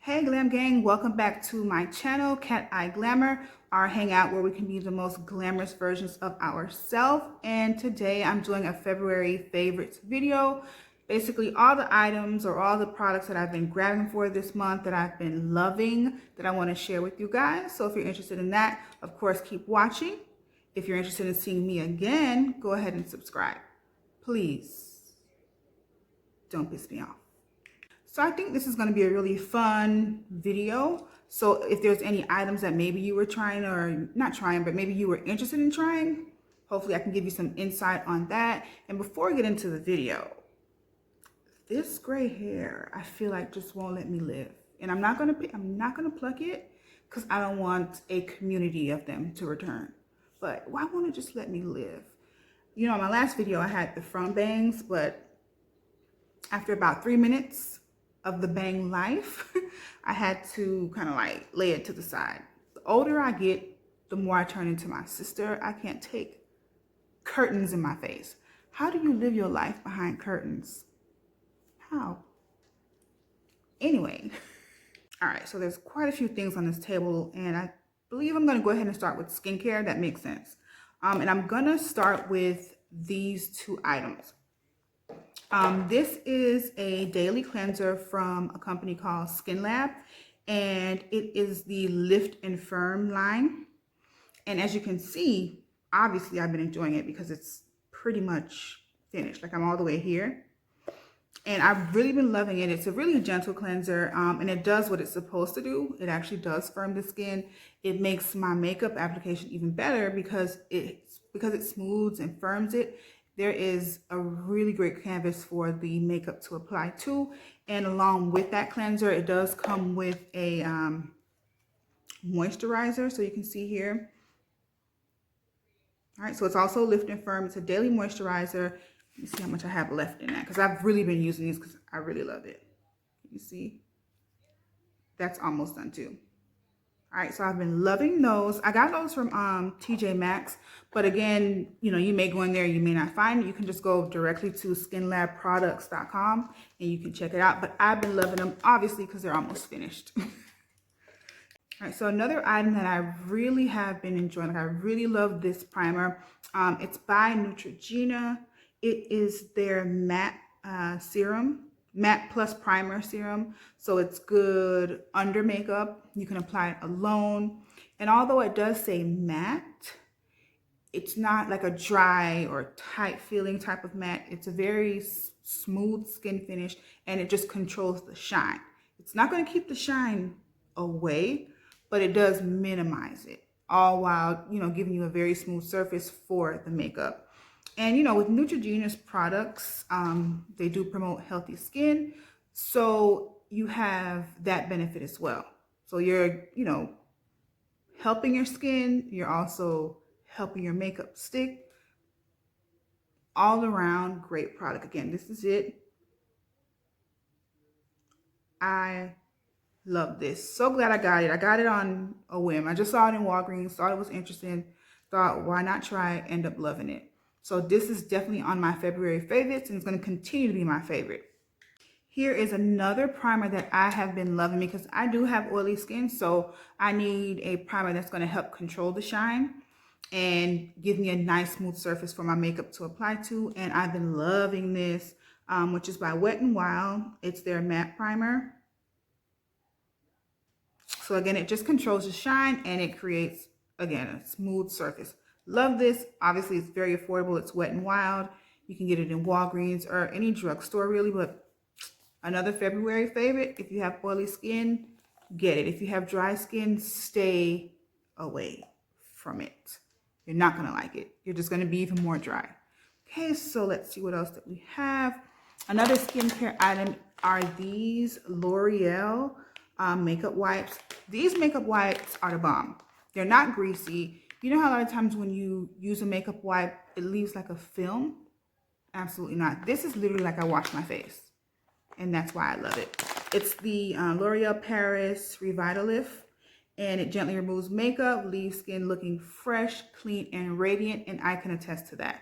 Hey Glam Gang, welcome back to my channel, Cat Eye Glamour, our hangout where we can be the most glamorous versions of ourselves. And today I'm doing a February favorites video. Basically all the items or all the products that I've been grabbing for this month that I've been loving that I want to share with you guys. So if you're interested in that, of course, keep watching. If you're interested in seeing me again, go ahead and subscribe. Please don't piss me off. So I think this is going to be a really fun video. So if there's any items that maybe you were trying or not trying, but maybe you were interested in trying, hopefully I can give you some insight on that. And before we get into the video, this gray hair, I feel like just won't let me live. And I'm not going to pluck it because I don't want a community of them to return. But why won't it just let me live? You know, in my last video, I had the front bangs, but after about 3 minutes of the bang life, I had to kind of like lay it to the side. The older I get, the more I turn into my sister. I can't take curtains in my face. How do you live your life behind curtains? How? Anyway, all right, so there's quite a few things on this table, and I believe I'm gonna go ahead and start with skincare. That makes sense. And I'm gonna start with these two items. This is a daily cleanser from a company called Skin Lab, and it is the Lift and Firm line. And as you can see, obviously I've been enjoying it because it's pretty much finished. Like, I'm all the way here. And I've really been loving it. It's a really gentle cleanser, and it does what it's supposed to do. It actually does firm the skin. It makes my makeup application even better because it smooths and firms it. There is a really great canvas for the makeup to apply to. And along with that cleanser, it does come with a moisturizer. So you can see here. All right, so it's also Lift and Firm. It's a daily moisturizer. Let me see how much I have left in that because I've really been using these because I really love it. You see? That's almost done too. All right, so I've been loving those. I got those from TJ Maxx, but again, you know, you may go in there, you may not find it. You can just go directly to skinlabproducts.com and you can check it out. But I've been loving them, obviously, because they're almost finished. All right, so another item that I really have been enjoying, like I really love this primer. It's by Neutrogena. It is their matte serum. Matte plus primer serum, so it's good under makeup. You can apply it alone, and although it does say matte, it's not like a dry or tight feeling type of matte. It's a very smooth skin finish, and it just controls the shine. It's not going to keep the shine away, but it does minimize it, all while, you know, giving you a very smooth surface for the makeup. And, you know, with Neutrogena's products, they do promote healthy skin. So you have that benefit as well. So you're, you know, helping your skin. You're also helping your makeup stick. All around great product. Again, this is it. I love this. So glad I got it. I got it on a whim. I just saw it in Walgreens, thought it was interesting. Thought, why not try it? End up loving it. So this is definitely on my February favorites, and it's going to continue to be my favorite. Here is another primer that I have been loving because I do have oily skin, so I need a primer that's going to help control the shine and give me a nice smooth surface for my makeup to apply to. And I've been loving this, which is by Wet n Wild. It's their matte primer. So again, it just controls the shine and it creates, again, a smooth surface. Love this. Obviously, it's very affordable. It's Wet n Wild. You can get it in Walgreens or any drugstore, really. But another February favorite, if you have oily skin, get it. If you have dry skin, stay away from it. You're not going to like it. You're just going to be even more dry. Okay, so let's see what else that we have. Another skincare item are these L'Oreal makeup wipes. These makeup wipes are the bomb. They're not greasy. You know how a lot of times when you use a makeup wipe, it leaves like a film? Absolutely not. This is literally like I wash my face. And that's why I love it. It's the L'Oreal Paris Revitalift. And it gently removes makeup, leaves skin looking fresh, clean, and radiant. And I can attest to that.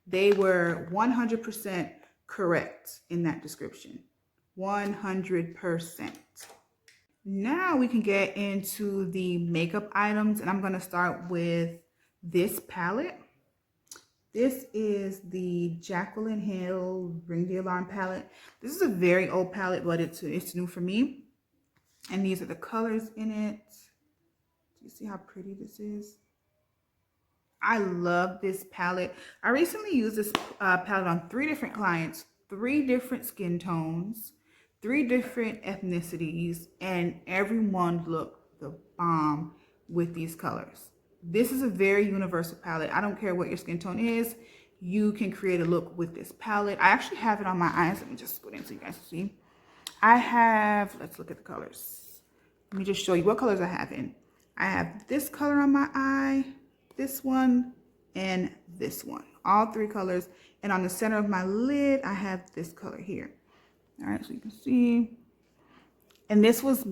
They were 100% correct in that description. 100%. Now we can get into the makeup items, and I'm going to start with this palette. This is the Jaclyn Hill Ring the Alarm palette. This is a very old palette, but it's new for me. And these are the colors in it. Do you see how pretty this is? I love this palette. I recently used this palette on 3 different clients, 3 different skin tones, 3 different ethnicities, and everyone looked the bomb with these colors. This is a very universal palette. I don't care what your skin tone is. You can create a look with this palette. I actually have it on my eyes. Let me just put it in so you guys can see. I have, let's look at the colors. Let me just show you what colors I have in. I have this color on my eye, this one, and this one. All 3 colors. And on the center of my lid, I have this color here. All right, so you can see. And this was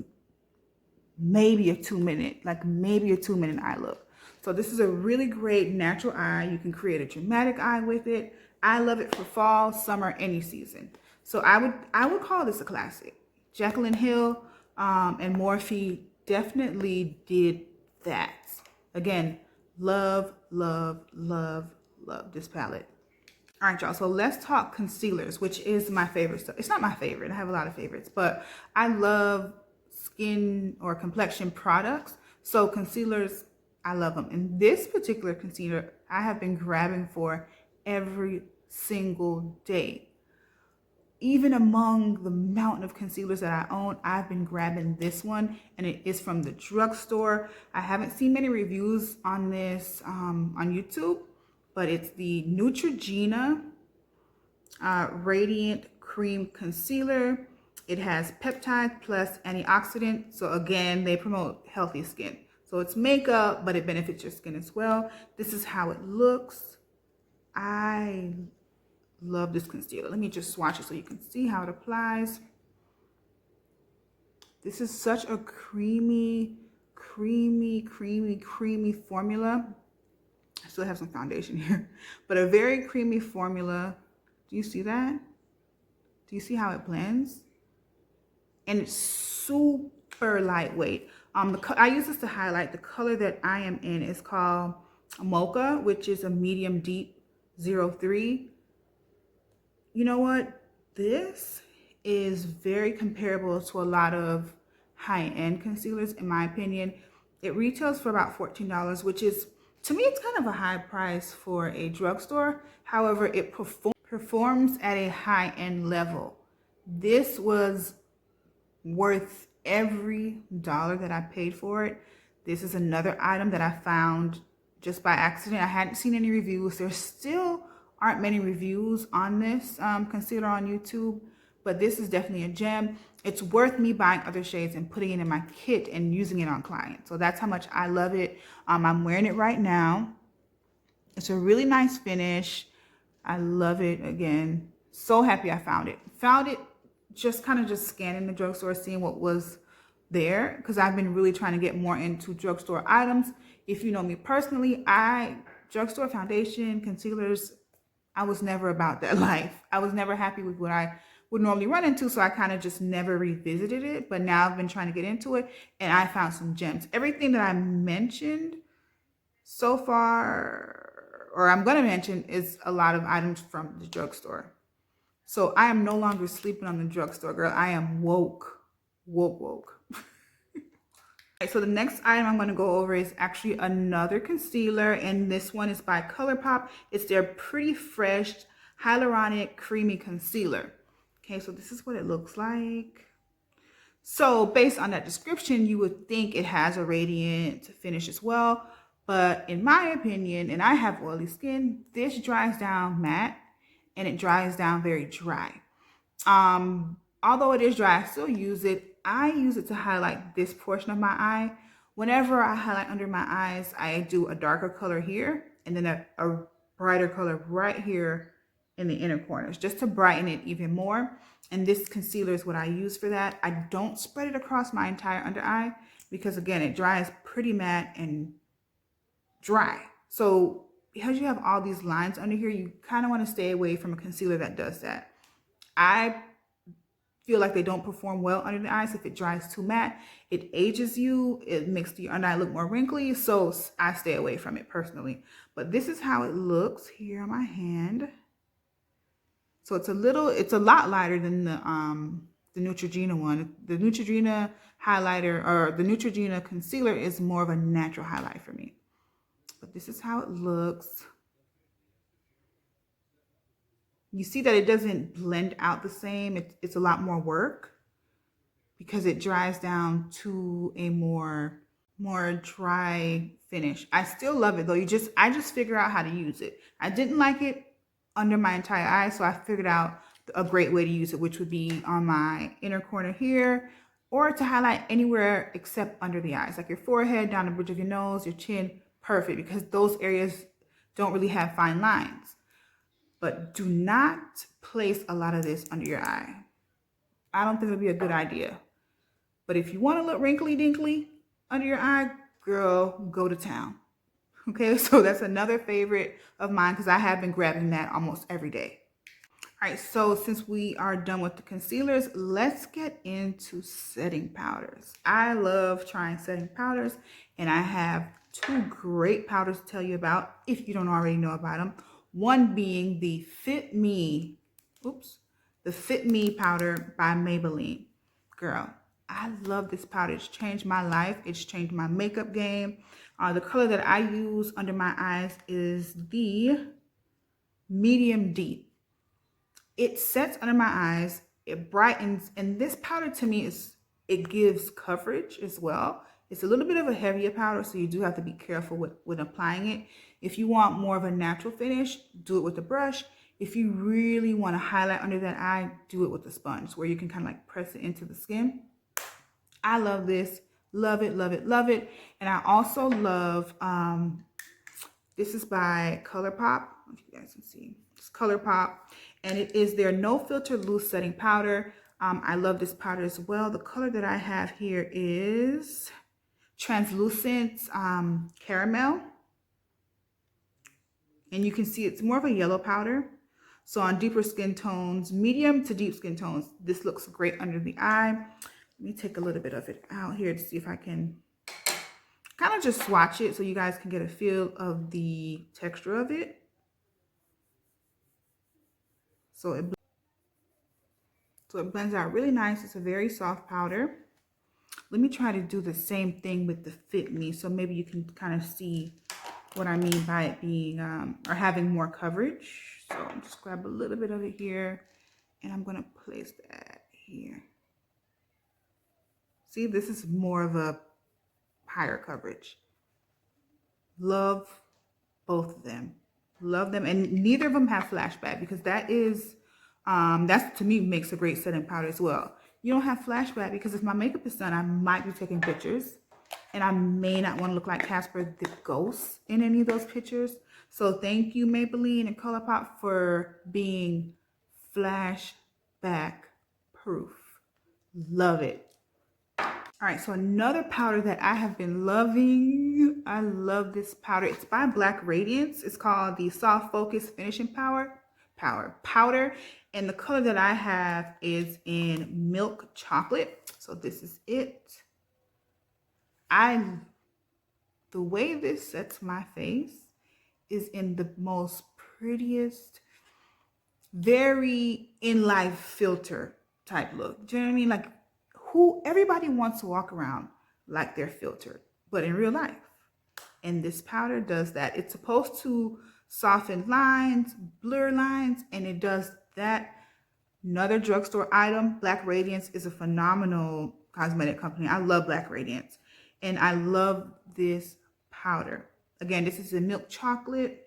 maybe a 2-minute, maybe a 2-minute eye look. So this is a really great natural eye. You can create a dramatic eye with it. I love it for fall, summer, any season. So I would call this a classic. Jaclyn Hill and Morphe definitely did that. Again, love, love, love, love this palette. All right, y'all, so let's talk concealers, which is my favorite stuff. It's not my favorite. I have a lot of favorites, but I love skin or complexion products. So concealers, I love them. And this particular concealer, I have been grabbing for every single day. Even among the mountain of concealers that I own, I've been grabbing this one, and it is from the drugstore. I haven't seen many reviews on this on YouTube, but it's the Neutrogena Radiant Cream Concealer. It has peptide plus antioxidant. So again, they promote healthy skin. So it's makeup, but it benefits your skin as well. This is how it looks. I love this concealer. Let me just swatch it so you can see how it applies. This is such a creamy, creamy, creamy, creamy formula. I still have some foundation here, but a very creamy formula. Do you see that? Do you see how it blends? And it's super lightweight. I use this to highlight. The color that I am in is called Mocha, which is a medium deep 03. You know what? This is very comparable to a lot of high-end concealers, in my opinion. It retails for about $14, which is, to me, it's kind of a high price for a drugstore. However, it performs at a high-end level. This was worth every dollar that I paid for it. This is another item that I found just by accident. I hadn't seen any reviews. There still aren't many reviews on this concealer on YouTube, but this is definitely a gem. It's worth me buying other shades and putting it in my kit and using it on clients. So that's how much I love it. I'm wearing it right now. It's a really nice finish. I love it. Again, so happy I found it. Found it just kind of scanning the drugstore, seeing what was there, because I've been really trying to get more into drugstore items. If you know me personally, drugstore foundation, concealers, I was never about that life. I was never happy with what I would normally run into, so I kind of just never revisited it. But now I've been trying to get into it, and I found some gems. Everything that I mentioned so far, or I'm going to mention, is a lot of items from the drugstore. So I am no longer sleeping on the drugstore, girl. I am woke. Right, so the next item I'm going to go over is actually another concealer, and this one is by Colourpop. It's their Pretty Fresh Hyaluronic Creamy Concealer. Okay, so this is what it looks like. So based on that description, you would think it has a radiant finish as well, but in my opinion, and I have oily skin, this dries down matte and it dries down very dry. Although it is dry, I still use it. I use it to highlight this portion of my eye. Whenever I highlight under my eyes, I do a darker color here and then a brighter color right here in the inner corners, just to brighten it even more. And this concealer is what I use for that. I don't spread it across my entire under eye because, again, it dries pretty matte and dry. So because you have all these lines under here, you kind of want to stay away from a concealer that does that. I feel like they don't perform well under the eyes. If it dries too matte, it ages you, it makes your under eye look more wrinkly, so I stay away from it personally. But this is how it looks here on my hand. So it's a lot lighter than the Neutrogena one. The Neutrogena highlighter, or the Neutrogena concealer, is more of a natural highlight for me. But this is how it looks. You see that it doesn't blend out the same. It's a lot more work because it dries down to a more dry finish. I still love it though. I just figure out how to use it. I didn't like it under my entire eye, so I figured out a great way to use it, which would be on my inner corner here, or to highlight anywhere except under the eyes, like your forehead, down the bridge of your nose, your chin. Perfect, because those areas don't really have fine lines. But do not place a lot of this under your eye. I don't think it'll be a good idea. But if you want to look wrinkly dinkly under your eye, girl, go to town. Okay, so that's another favorite of mine because I have been grabbing that almost every day. All right, so since we are done with the concealers, let's get into setting powders. I love trying setting powders, and I have two great powders to tell you about if you don't already know about them. One being the Fit Me powder by Maybelline. Girl, I love this powder. It's changed my life. It's changed my makeup game. The color that I use under my eyes is the medium deep. It sets under my eyes, it brightens, and this powder to me it gives coverage as well. It's a little bit of a heavier powder, so you do have to be careful with applying it. If you want more of a natural finish, do it with a brush. If you really want to highlight under that eye, do it with a sponge where you can kind of like press it into the skin. I love this. Love it, love it, love it. And I also love, this is by Colourpop. If you guys can see, it's Colourpop. And it is their No Filter Loose Setting Powder. I love this powder as well. The color that I have here is Translucent Caramel. And you can see it's more of a yellow powder. So on deeper skin tones, medium to deep skin tones, this looks great under the eye. Let me take a little bit of it out here to see if I can kind of just swatch it so you guys can get a feel of the texture of it. So it blends out really nice. It's a very soft powder. Let me try to do the same thing with the Fit Me, so maybe you can kind of see what I mean by it being or having more coverage. So I'm just grab a little bit of it here, and I'm going to place that here. See, this is more of a higher coverage. Love both of them. Love them, and neither of them have flashback, because that is that's to me makes a great setting powder as well. You don't have flashback because if my makeup is done, I might be taking pictures, and I may not want to look like Casper the Ghost in any of those pictures. So thank you, Maybelline and Colourpop, for being flashback proof. Love it. All right, so another powder that I have been loving, I love this powder. It's by Black Radiance. It's called the Soft Focus Finishing Powder. And the color that I have is in Milk Chocolate. So this is it. The way this sets my face is in the most prettiest, very in-life filter type look. Do you know what I mean? Like, everybody wants to walk around like they're filtered, but in real life. And this powder does that. It's supposed to soften lines, blur lines, and it does that. Another drugstore item. Black Radiance is a phenomenal cosmetic company. I love Black Radiance, and I love this powder. Again, this is a Milk Chocolate.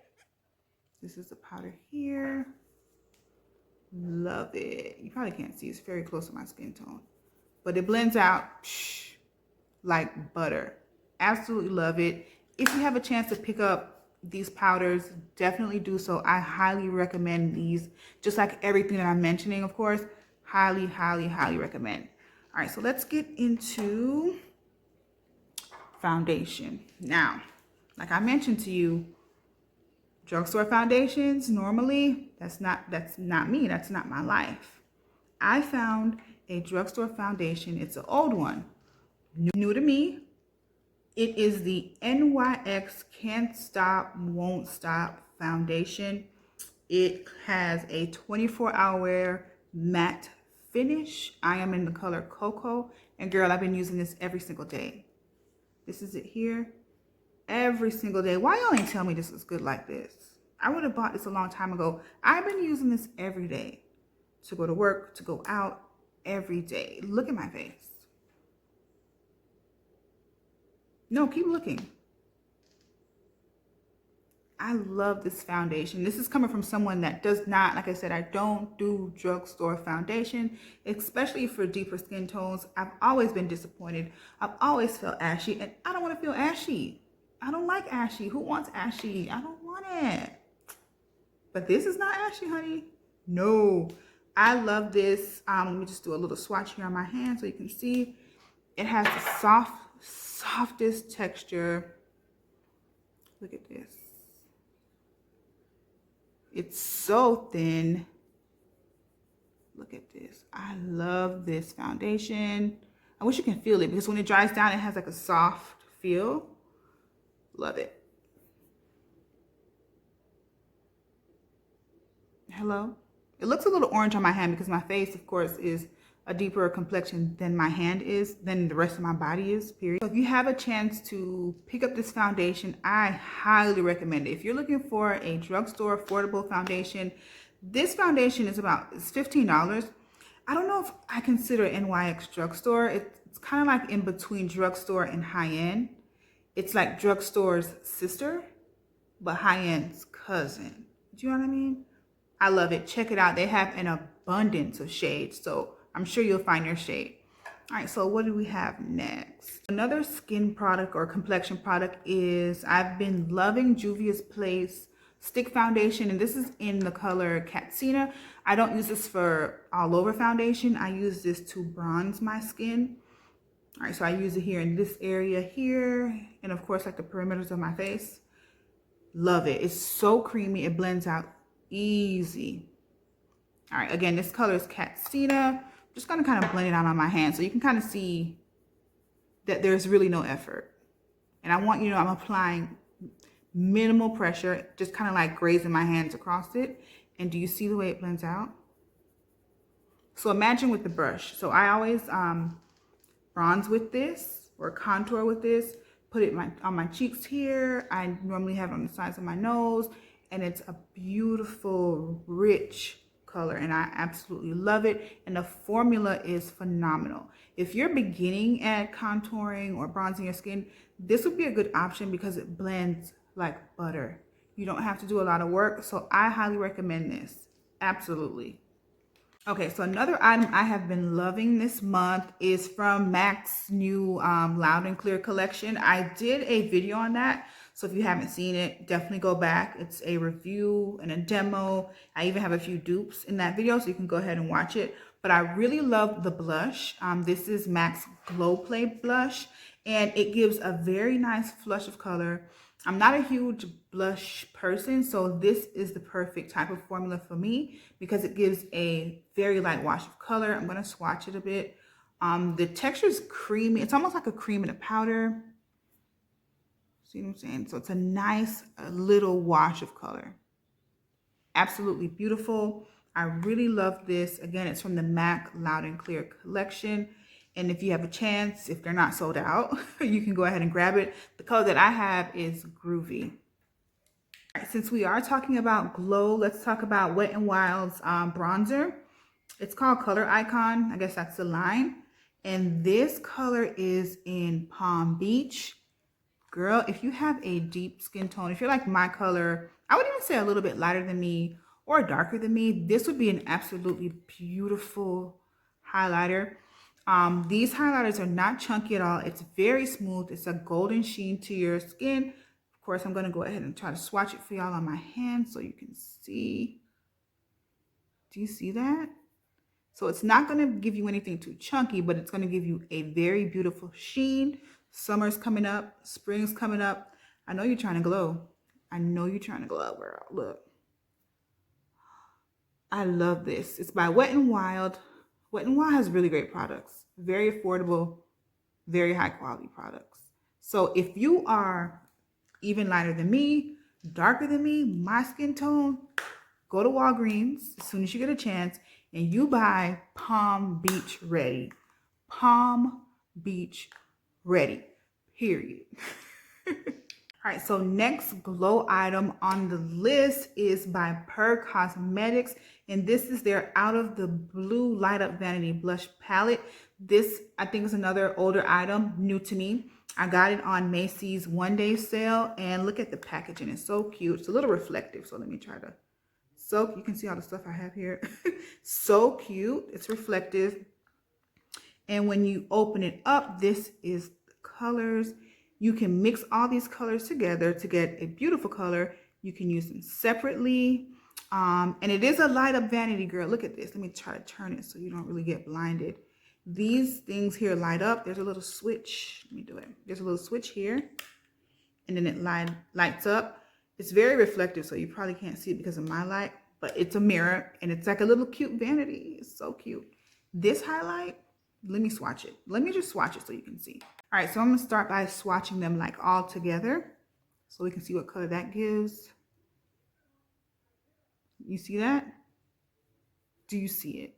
This is the powder here. Love it. You probably can't see, it's very close to my skin tone, but it blends out like butter. Absolutely love it. If you have a chance to pick up these powders, definitely do so. I highly recommend these, just like everything that I'm mentioning, of course. Highly, highly, highly recommend. All right, so let's get into foundation. Now, like I mentioned to you, drugstore foundations, normally, that's not me. That's not my life. I found a drugstore foundation. It's an old one, new to me. It is the NYX Can't Stop, Won't Stop foundation. It has a 24-hour matte finish. I am in the color Cocoa, and girl, I've been using this every single day. This is it here. Every single day. Why y'all ain't tell me this was good like this? I would have bought this a long time ago. I've been using this every day to go to work, to go out, every day. Look at my face. No, keep looking. I love this foundation. This is coming from someone that does not, like I said, I don't do drugstore foundation, especially for deeper skin tones. I've always been disappointed. I've always felt ashy, and I don't want to feel ashy. I don't like ashy. Who wants ashy? I don't want it. But this is not ashy, honey. No. I love this. Let me just do a little swatch here on my hand so you can see. It has the softest texture. Look at this. It's so thin. Look at this. I love this foundation. I wish you can feel it because when it dries down, it has like a soft feel. Love it. Hello? It looks a little orange on my hand because my face, of course, is a deeper complexion than my hand is, than the rest of my body is, period. So if you have a chance to pick up this foundation, I highly recommend it. If you're looking for a drugstore affordable foundation, this foundation is it's $15. I don't know if I consider NYX drugstore. It's kind of like in between drugstore and high-end. It's like drugstore's sister, but high-end's cousin. Do you know what I mean? I love it. Check it out. They have an abundance of shades, so I'm sure you'll find your shade. All right, so what do we have next? Another skin product or complexion product is, I've been loving Juvia's Place Stick Foundation, and this is in the color Katsina. I don't use this for all over foundation. I use this to bronze my skin. All right, so I use it here in this area here, and of course like the perimeters of my face. Love it. It's so creamy. It blends out easy. All right, again, this color is Katsina. I'm just gonna kind of blend it out on my hand so you can kind of see that there's really no effort. And I want you to know I'm applying minimal pressure, just kind of like grazing my hands across it. And do you see the way it blends out? So imagine with the brush. So I always bronze with this or contour with this, put it on my cheeks here. I normally have it on the sides of my nose, and it's a beautiful, rich color, and I absolutely love it. And the formula is phenomenal. If you're beginning at contouring or bronzing your skin, this would be a good option because it blends like butter. You don't have to do a lot of work, so I highly recommend this. Absolutely. Okay, so another item I have been loving this month is from MAC's new Loud and Clear collection. I did a video on that, so if you haven't seen it, definitely go back. It's a review and a demo. I even have a few dupes in that video, so you can go ahead and watch it. But I really love the blush. This is MAC's Glow Play blush, and it gives a very nice flush of color. I'm not a huge blush person, so this is the perfect type of formula for me because it gives a very light wash of color. I'm going to swatch it a bit. The texture is creamy. It's almost like a cream in a powder. See what I'm saying? So it's a nice little wash of color. Absolutely beautiful. I really love this. Again, it's from the MAC Loud and Clear collection. And if you have a chance, if they're not sold out, you can go ahead and grab it. The color that I have is Groovy. All right, since we are talking about glow, let's talk about Wet n Wild's bronzer. It's called Color Icon. I guess that's the line. And this color is in Palm Beach. Girl, if you have a deep skin tone, if you're like my color, I would even say a little bit lighter than me or darker than me, this would be an absolutely beautiful highlighter. These highlighters are not chunky at all. It's very smooth. It's a golden sheen to your skin. Of course, I'm going to go ahead and try to swatch it for y'all on my hand so you can see. Do you see that? So it's not going to give you anything too chunky, but it's going to give you a very beautiful sheen. Summer's coming up. Spring's coming up. I know you're trying to glow. I know you're trying to glow, girl. Look. I love this. It's by Wet n Wild. Wet n Wild has really great products, very affordable, very high quality products. So if you are even lighter than me, darker than me, my skin tone, go to Walgreens as soon as you get a chance and you buy Palm Beach Ready. Palm Beach Ready, period. All right, so next glow item on the list is by Per Cosmetics, and this is their Out of the Blue Light Up Vanity Blush Palette. This, I think, is another older item, new to me. I got it on Macy's one-day sale, and look at the packaging. It's so cute. It's a little reflective, so let me try to soak. You can see all the stuff I have here. So cute. It's reflective. And when you open it up, this is the colors. You can mix all these colors together to get a beautiful color. You can use them separately. And it is a light up vanity, girl. Look at this. Let me try to turn it so you don't really get blinded. These things here light up. There's a little switch. Let me do it. There's a little switch here. And then it lights up. It's very reflective, so you probably can't see it because of my light. But it's a mirror, and it's like a little cute vanity. It's so cute. This highlight, let me swatch it. Let me just swatch it so you can see. All right, so I'm gonna start by swatching them like all together so we can see what color that gives. You see that? Do you see it?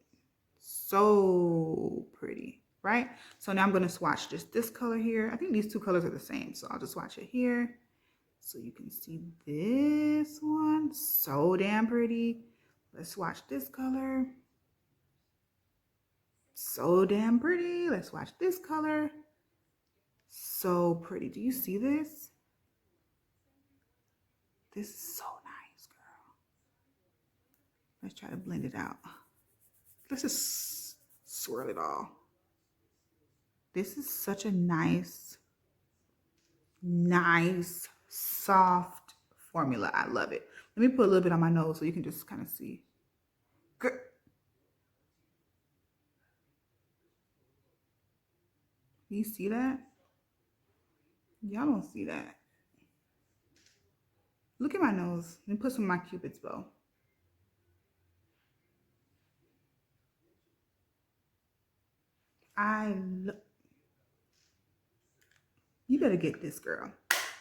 So pretty, right? So now I'm gonna swatch just this color here. I think these two colors are the same, so I'll just swatch it here so you can see this one. So damn pretty. Let's swatch this color. So damn pretty. Let's swatch this color. So pretty. Do you see this? This is so nice, girl. Let's try to blend it out. Let's just swirl it all. This is such a nice, soft formula. I love it. Let me put a little bit on my nose so you can just kind of see. Girl. You see that? Y'all don't see that. Look at my nose. Let me put some of my Cupid's bow. You better get this, girl.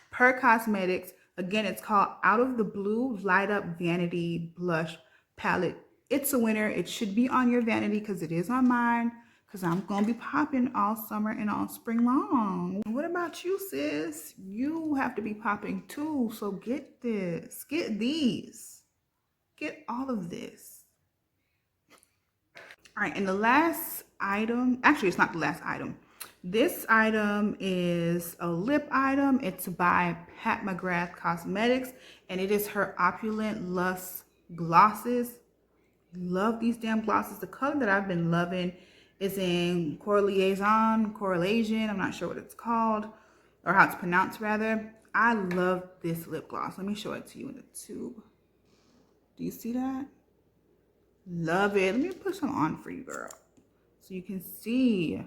Per Cosmetics. Again, it's called Out of the Blue Light Up Vanity Blush Palette. It's a winner. It should be on your vanity because it is on mine. Because I'm going to be popping all summer and all spring long. What about you, sis? You have to be popping too. So get this. Get these. Get all of this. All right. And the last item. Actually, it's not the last item. This item is a lip item. It's by Mcgrath Cosmetics. And it is her Opulent Luxe Glosses. Love these damn glosses. The color that I've been loving is in coralison. I'm not sure what it's called or how it's pronounced rather. I love this lip gloss. Let me show it to you in the tube. Do you see that? Love it. Let me put some on for you, girl, so you can see.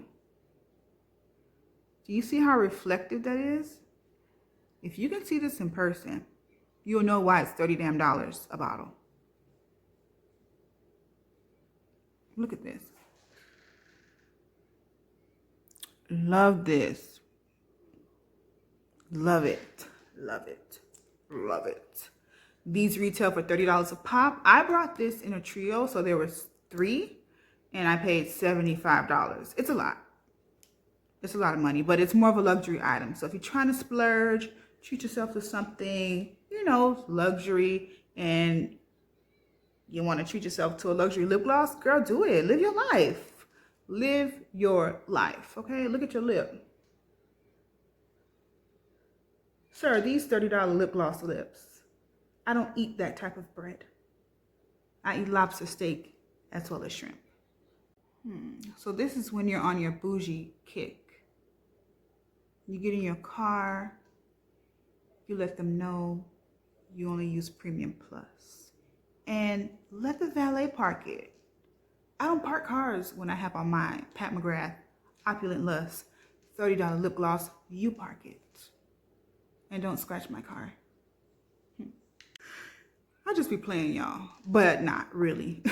Do you see how reflective that is? If you can see this in person, you'll know why it's $30 damn a bottle. Look at this. Love this. Love it. Love it. Love it. These retail for $30 a pop. I brought this in a trio, so there was 3, and I paid $75. It's a lot. It's a lot of money, but it's more of a luxury item. So if you're trying to splurge, treat yourself to something, you know, luxury, and you want to treat yourself to a luxury lip gloss, girl, do it. Live your life. Live your life, okay? Look at your lip. Sir, these $30 lip gloss lips. I don't eat that type of bread. I eat lobster steak as well as shrimp. So this is when you're on your bougie kick. You get in your car, you let them know you only use Premium Plus. And let the valet park it. I don't park cars when I have on my Mcgrath Opulent Luxe $30 lip gloss. You park it. And don't scratch my car. I'll just be playing, y'all. But not really.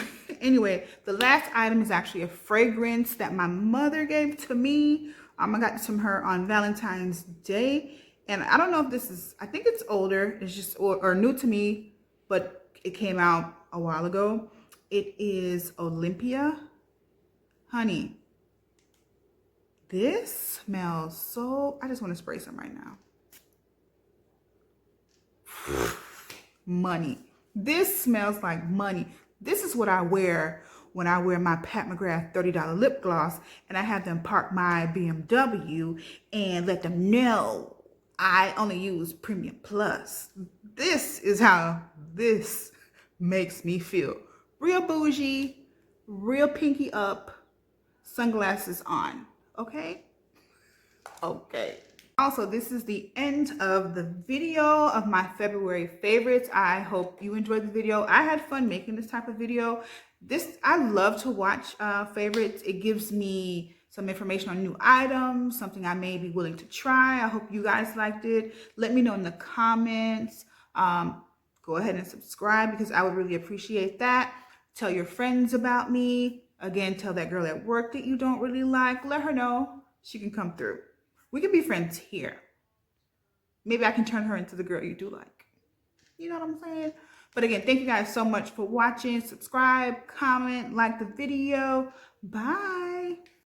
Anyway, the last item is actually a fragrance that my mother gave to me. I got this from her on Valentine's Day. And I don't know if this is, I think it's older. It's just, or new to me, but it came out a while ago. It is Olympia. Honey, this smells so, I just want to spray some right now. Money. This smells like money. This is what I wear when I wear my Pat McGrath $30 lip gloss and I have them park my BMW and let them know I only use Premium Plus. This is how this makes me feel. Real bougie, real pinky up, sunglasses on. Okay? Okay. Also, this is the end of the video of my February favorites. I hope you enjoyed the video. I had fun making this type of video. I love to watch favorites. It gives me some information on new items, something I may be willing to try. I hope you guys liked it. Let me know in the comments. Go ahead and subscribe because I would really appreciate that. Tell your friends about me. Again, tell that girl at work that you don't really like. Let her know she can come through. We can be friends here. Maybe I can turn her into the girl you do like. You know what I'm saying? But again, thank you guys so much for watching. Subscribe, comment, like the video. Bye.